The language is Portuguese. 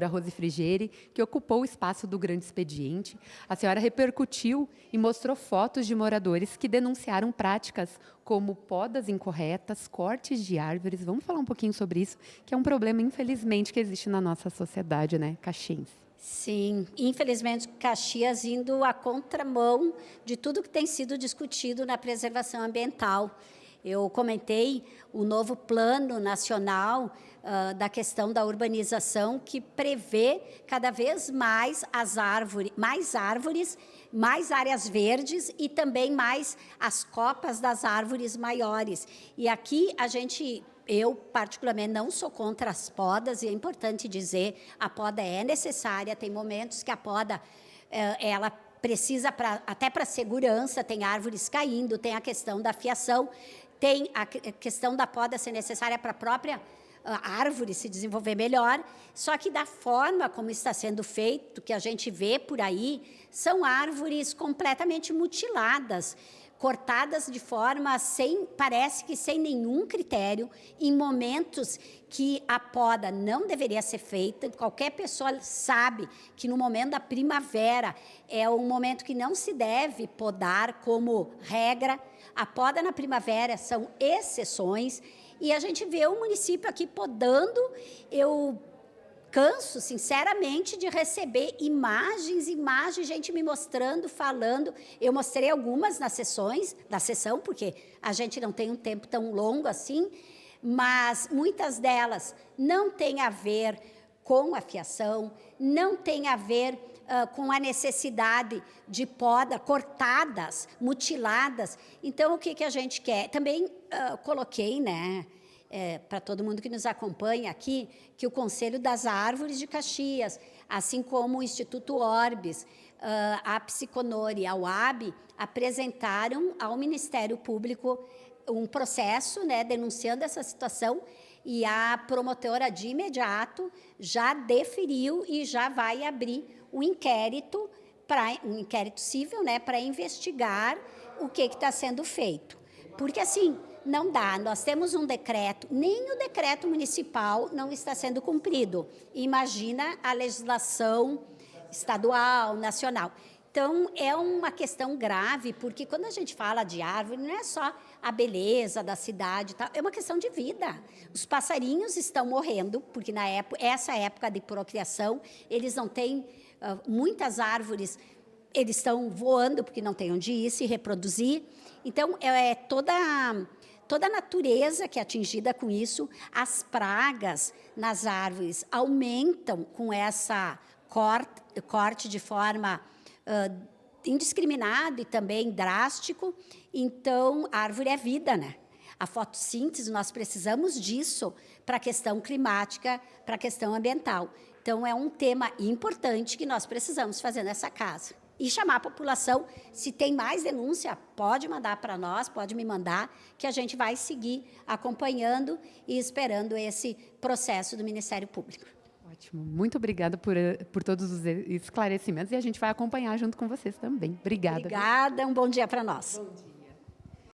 Rose Frigieri, que ocupou o espaço do Grande Expediente. A senhora repercutiu e mostrou fotos de moradores que denunciaram práticas como podas incorretas, cortes de árvores. Vamos falar um pouquinho sobre isso, que é um problema, infelizmente, que existe na nossa sociedade, né, caxiense. Sim, infelizmente Caxias indo à contramão de tudo que tem sido discutido na preservação ambiental. Eu comentei o novo plano nacional da questão da urbanização, que prevê cada vez mais árvores, mais áreas verdes e também mais as copas das árvores maiores. E aqui eu, particularmente, não sou contra as podas, e é importante dizer, a poda é necessária, tem momentos que a poda, ela precisa, até para segurança, tem árvores caindo, tem a questão da fiação, tem a questão da poda ser necessária para a própria árvore se desenvolver melhor, só que da forma como está sendo feito, que a gente vê por aí, são árvores completamente mutiladas, cortadas de forma parece que sem nenhum critério, em momentos que a poda não deveria ser feita. Qualquer pessoa sabe que no momento da primavera é um momento que não se deve podar como regra. A poda na primavera são exceções, e a gente vê o município aqui podando. Eu canso, sinceramente, de receber imagens, gente me mostrando, falando. Eu mostrei algumas na sessão, porque a gente não tem um tempo tão longo assim, mas muitas delas não têm a ver com a fiação, não tem a ver com a necessidade de poda, cortadas, mutiladas. Então, o que a gente quer? Também coloquei, né, para todo mundo que nos acompanha aqui, que o Conselho das Árvores de Caxias, assim como o Instituto Orbis, a Psiconor e a UAB, apresentaram ao Ministério Público um processo, né, denunciando essa situação, e a promotora de imediato já deferiu e já vai abrir um inquérito civil, né, para investigar o que está sendo feito. Porque, assim, não dá, nós temos um decreto, nem o decreto municipal não está sendo cumprido. Imagina a legislação estadual, nacional. Então, é uma questão grave, porque quando a gente fala de árvore, não é só a beleza da cidade, tá? É uma questão de vida. Os passarinhos estão morrendo, porque essa época de procriação, eles não têm muitas árvores, eles estão voando, porque não têm onde ir se reproduzir. Então, toda a natureza que é atingida com isso. As pragas nas árvores aumentam com essa corte de forma indiscriminado e também drástico. Então, a árvore é vida, né? A fotossíntese, nós precisamos disso para a questão climática, para a questão ambiental. Então, é um tema importante que nós precisamos fazer nessa casa. E chamar a população, se tem mais denúncia, pode mandar para nós, pode me mandar, que a gente vai seguir acompanhando e esperando esse processo do Ministério Público. Ótimo. Muito obrigada por todos os esclarecimentos, e a gente vai acompanhar junto com vocês também. Obrigada. Obrigada, um bom dia para nós. Bom dia.